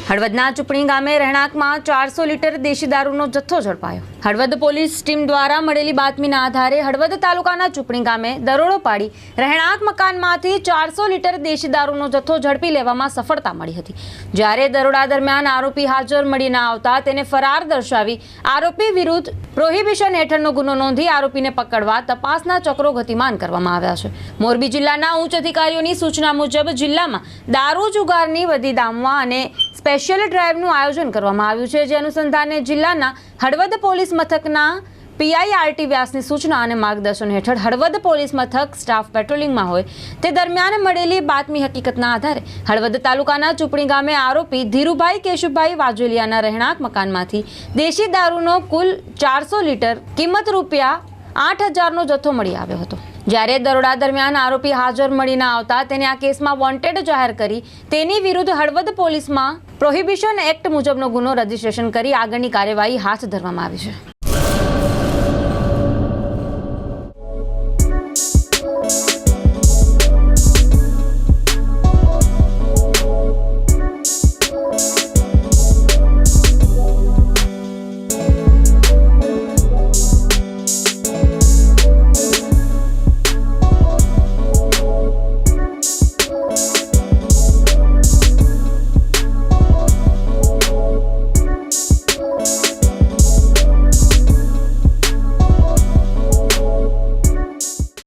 હળવદના ચૂંટણી ગામે રહેણાંકમાં 400 લીટર દેશી દારૂનો જથ્થો ઝડપાયો। હળવદ પોલીસ ટીમ દ્વારા મળેલી બાતમીના આધારે હળવદ તાલુકાના ચૂંટણી ગામે દરોડો પાડી રહેણાંક મકાનમાંથી 400 લીટર દેશી દારૂનો જથ્થો ઝડપી લેવામાં સફળતા મળી હતી। જ્યારે દરોડા દરમિયાન આરોપી હાજર મળી ન આવતા તેને ફરાર દર્શાવી આરોપી વિરુદ્ધ પ્રોહિબિશન હેઠળનો ગુનો નોંધી આરોપીને પકડવા તપાસના ચક્રો ગતિમાન કરવામાં આવ્યા છે। મોરબી જિલ્લાના ઉચ્ચ અધિકારીઓની સૂચના મુજબ જિલ્લામાં દારૂ જુગારની વધી ડામવા અને સ્પેશિયલ ડ્રાઈવનું આયોજન કરવામાં આવ્યું છે, જે અનુસંધાને જિલ્લાના હળવદ પોલીસ મથકના પીઆઈઆરટી વ્યાસની સૂચના અને માર્ગદર્શન હેઠળ હળવદ પોલીસ મથક સ્ટાફ પેટ્રોલિંગમાં હોય તે દરમિયાન મળેલી બાતમી હકીકતના આધારે હળવદ તાલુકાના ચૂંટણી ગામે આરોપી ધીરુભાઈ કેશુભાઈ વાજોલિયાના રહેણાંક મકાનમાંથી દેશી દારૂનો કુલ 400 લીટર કિંમત ₹8,000નો જથ્થો મળી આવ્યો હતો। જ્યારે દરોડા દરમિયાન આરોપી હાજર મળી ન આવતા તેને આ કેસમાં વોન્ટેડ જાહેર કરી તેની વિરુદ્ધ હળવદ પોલીસમાં પ્રોહિબિશન એક્ટ મુજબનો ગુનો રજીસ્ટ્રેશન કરી આગળની કાર્યવાહી હાથ ધરવામાં આવી છે।